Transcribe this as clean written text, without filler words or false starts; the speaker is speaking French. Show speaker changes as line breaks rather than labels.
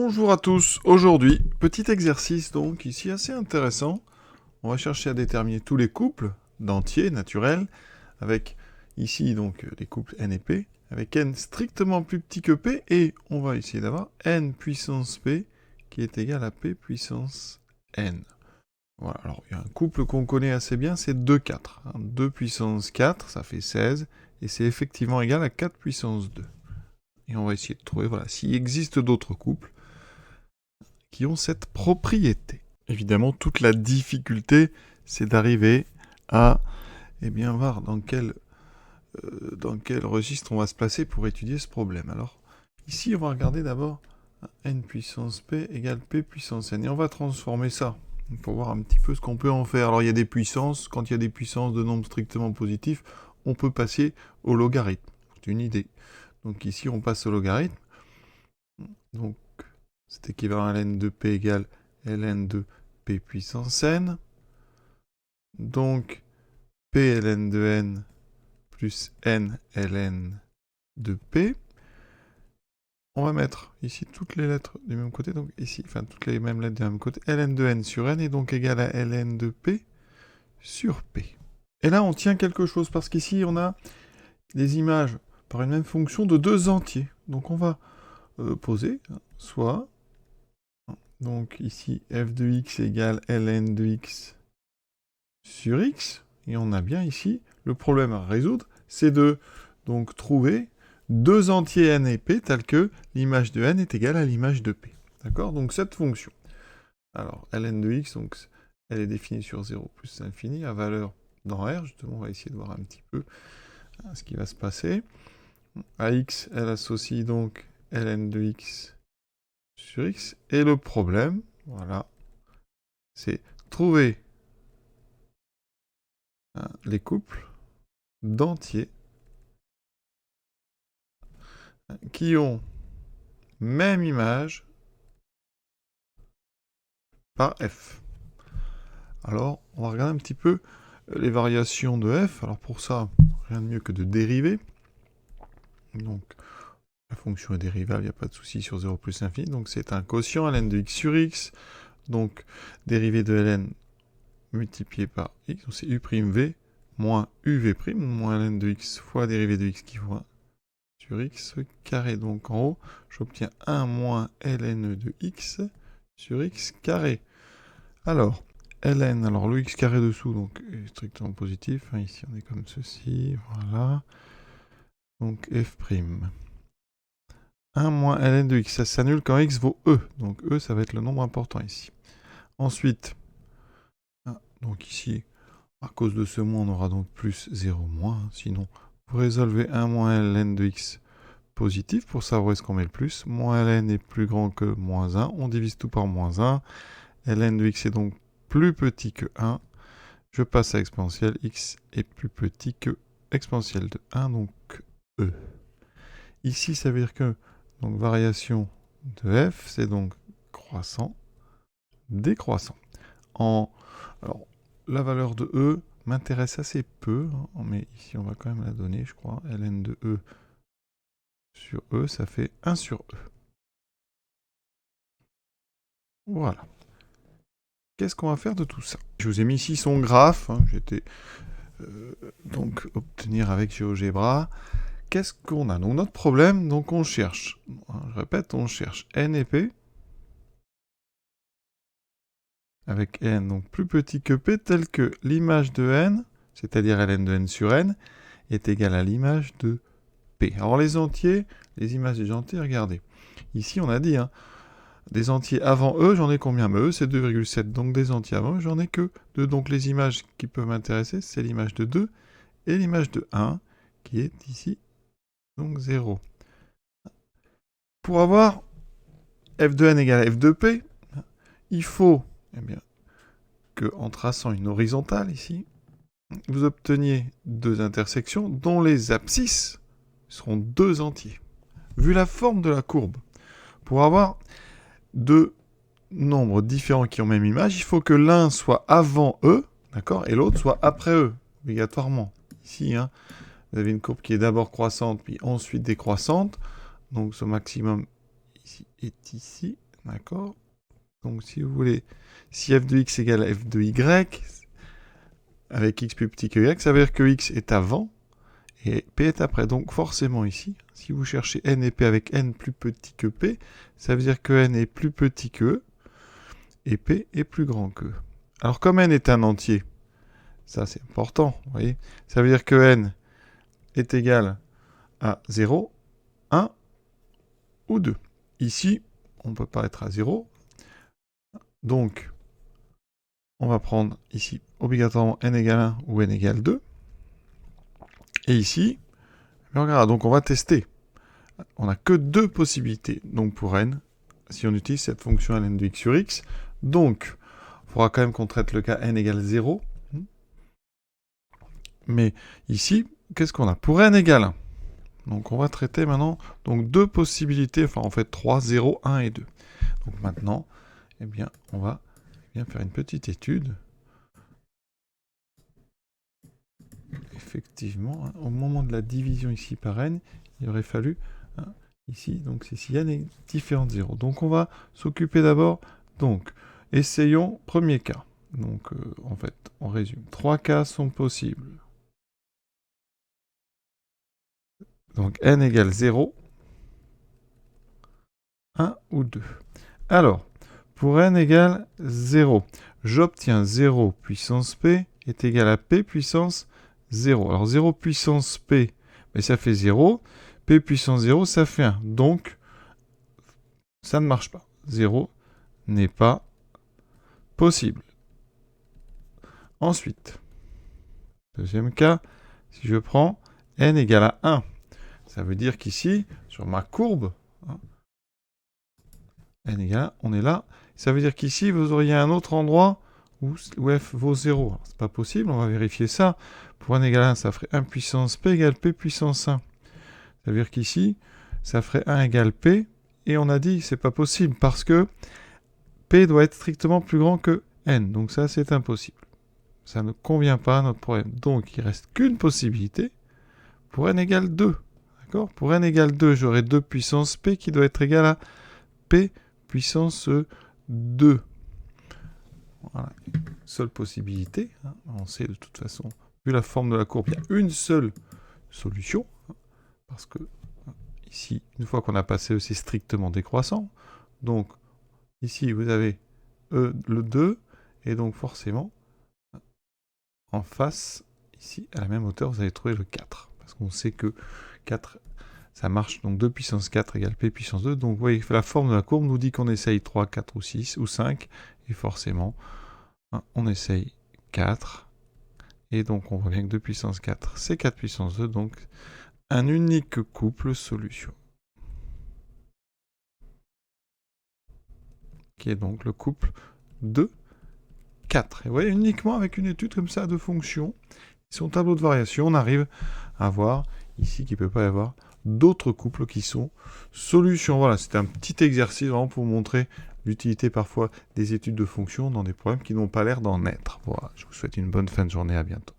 Bonjour à tous, aujourd'hui, petit exercice donc ici assez intéressant. On va chercher à déterminer tous les couples d'entiers naturels avec ici donc les couples n et p, avec n strictement plus petit que p et on va essayer d'avoir n puissance p qui est égal à p puissance n. Voilà, alors il y a un couple qu'on connaît assez bien, c'est 2, 4. 2 puissance 4, ça fait 16 et c'est effectivement égal à 4 puissance 2. Et on va essayer de trouver, voilà, s'il existe d'autres couples qui ont cette propriété. Évidemment, toute la difficulté, c'est d'arriver à voir dans quel registre on va se placer pour étudier ce problème. Alors, ici, on va regarder d'abord n puissance p égale p puissance n. Et on va transformer ça pour voir un petit peu ce qu'on peut en faire. Alors, il y a des puissances. Quand il y a des puissances de nombres strictement positifs, on peut passer au logarithme. C'est une idée. Donc ici, on passe au logarithme. Donc, c'est équivalent à ln de p égale ln de p puissance n. Donc, p ln de n plus n ln de p. On va mettre ici toutes les lettres du même côté, donc ici, enfin toutes les mêmes lettres du même côté. Ln de n sur n est donc égal à ln de p sur p. Et là, on tient quelque chose, parce qu'ici, on a des images par une même fonction de deux entiers. Donc, on va poser soit... Donc ici, f de x égale ln de x sur x. Et on a bien ici le problème à résoudre, c'est de donc trouver deux entiers n et p tels que l'image de n est égale à l'image de p. D'accord? Donc cette fonction. Alors, ln de x, donc, elle est définie sur 0 plus l'infini, à valeur dans R. Justement, on va essayer de voir un petit peu ce qui va se passer. À x, elle associe donc ln de x sur x. Et le problème, voilà, c'est trouver les couples d'entiers qui ont même image par f. Alors, on va regarder un petit peu les variations de f. Alors pour ça, rien de mieux que de dériver. Donc, la fonction est dérivable, il n'y a pas de souci sur 0 plus l'infini. Donc c'est un quotient ln de x sur x. Donc, dérivé de ln multiplié par x, donc c'est u'v moins uv', moins ln de x fois dérivé de x qui fois sur x carré. Donc en haut, j'obtiens 1 moins ln de x sur x carré. Alors, ln, alors le x carré dessous, donc est strictement positif. Hein, ici, on est comme ceci, voilà. Donc f'. 1 moins ln de x, ça s'annule quand x vaut e. Donc e, ça va être le nombre important ici. Ensuite, donc ici, à cause de ce moins, on aura donc plus 0 moins. Sinon, vous résolvez 1 moins ln de x positif pour savoir où est-ce qu'on met le plus. Moins ln est plus grand que moins 1. On divise tout par moins 1. ln de x est donc plus petit que 1. Je passe à exponentielle. X est plus petit que exponentielle de 1, donc e. Ici, ça veut dire que donc variation de f, c'est donc croissant, décroissant. Alors, la valeur de e m'intéresse assez peu, hein, mais ici, on va quand même la donner, je crois. ln de e sur e, ça fait 1 sur e. Voilà. Qu'est-ce qu'on va faire de tout ça? Je vous ai mis ici son graphe. Hein, j'étais donc obtenir avec GeoGebra. Qu'est-ce qu'on a? Donc notre problème, donc on cherche. Je répète, on cherche n et p. Avec n donc plus petit que p, tel que l'image de n, c'est-à-dire ln de n sur n, est égale à l'image de p. Alors les entiers, les images des entiers, regardez. Ici on a dit, hein, des entiers avant e, j'en ai combien? Mais e, c'est 2,7. Donc des entiers avant e, j'en ai que 2. Donc les images qui peuvent m'intéresser, c'est l'image de 2 et l'image de 1, qui est ici, donc 0. Pour avoir f de n égale à f de p, il faut que, en traçant une horizontale ici, vous obteniez deux intersections dont les abscisses seront deux entiers. Vu la forme de la courbe, pour avoir deux nombres différents qui ont même image, il faut que l'un soit avant E, d'accord, et l'autre soit après E, obligatoirement. Ici, hein, vous avez une courbe qui est d'abord croissante, puis ensuite décroissante. Donc ce maximum ici est ici, D'accord? Donc si vous voulez, si f de x égale f de y, avec x plus petit que y, ça veut dire que x est avant et p est après. Donc forcément ici, si vous cherchez n et p avec n plus petit que p, ça veut dire que n est plus petit que e et p est plus grand que e. Alors comme n est un entier, ça c'est important, vous voyez, ça veut dire que n est égal à 0, 1 ou 2. Ici, on ne peut pas être à 0, donc on va prendre ici obligatoirement n égale 1 ou n égale 2. Et ici, regarde, donc on va tester. On n'a que deux possibilités, donc pour n, si on utilise cette fonction ln de x sur x. Donc, il faudra quand même qu'on traite le cas n égale 0. Mais ici, qu'est-ce qu'on a? Pour n égale 1. Donc on va traiter maintenant donc deux possibilités, enfin en fait 3, 0, 1 et 2. Donc maintenant, eh bien, on va faire une petite étude. Effectivement, hein, au moment de la division ici par n, il aurait fallu, hein, ici, donc c'est si n est différent de 0. Donc on va s'occuper d'abord, donc, essayons, premier cas. Donc en fait, on résume. 3 cas sont possibles. Donc n égale 0, 1 ou 2. Alors, pour n égale 0, j'obtiens 0 puissance p est égal à p puissance 0. Alors 0 puissance p, mais ça fait 0. P puissance 0, ça fait 1. Donc, ça ne marche pas. 0 n'est pas possible. Ensuite, deuxième cas, si je prends n égale à 1, ça veut dire qu'ici, sur ma courbe, hein, n égale 1, on est là. Ça veut dire qu'ici, vous auriez un autre endroit où f vaut 0. C'est pas possible, on va vérifier ça. Pour n égale 1, ça ferait 1 puissance p égale p puissance 1. Ça veut dire qu'ici, ça ferait 1 égale p, et on a dit c'est pas possible, parce que p doit être strictement plus grand que n. Donc ça, c'est impossible. Ça ne convient pas à notre problème. Donc, il reste qu'une possibilité pour n égale 2. D'accord? Pour n égale 2, j'aurai 2 puissance p qui doit être égal à p puissance 2. Voilà. Seule possibilité. Hein. On sait de toute façon, vu la forme de la courbe, il y a une seule solution. Hein, parce que ici, une fois qu'on a passé E, c'est strictement décroissant. Donc, ici, vous avez E, le 2. Et donc, forcément, en face, ici, à la même hauteur, vous allez trouver le 4. Parce qu'on sait que 4, ça marche. Donc 2 puissance 4 égale P puissance 2. Donc vous voyez, la forme de la courbe nous dit qu'on essaye 3, 4 ou 6 ou 5. Et forcément, hein, on essaye 4. Et donc on voit bien que 2 puissance 4, c'est 4 puissance 2. Donc un unique couple solution. Qui est donc le couple de 4. Et vous voyez, uniquement avec une étude comme ça de fonctions, son tableau de variation, on arrive à voir ici qu'il ne peut pas y avoir d'autres couples qui sont solutions. Voilà, c'est un petit exercice vraiment pour vous montrer l'utilité parfois des études de fonctions dans des problèmes qui n'ont pas l'air d'en être. Voilà, je vous souhaite une bonne fin de journée, à bientôt.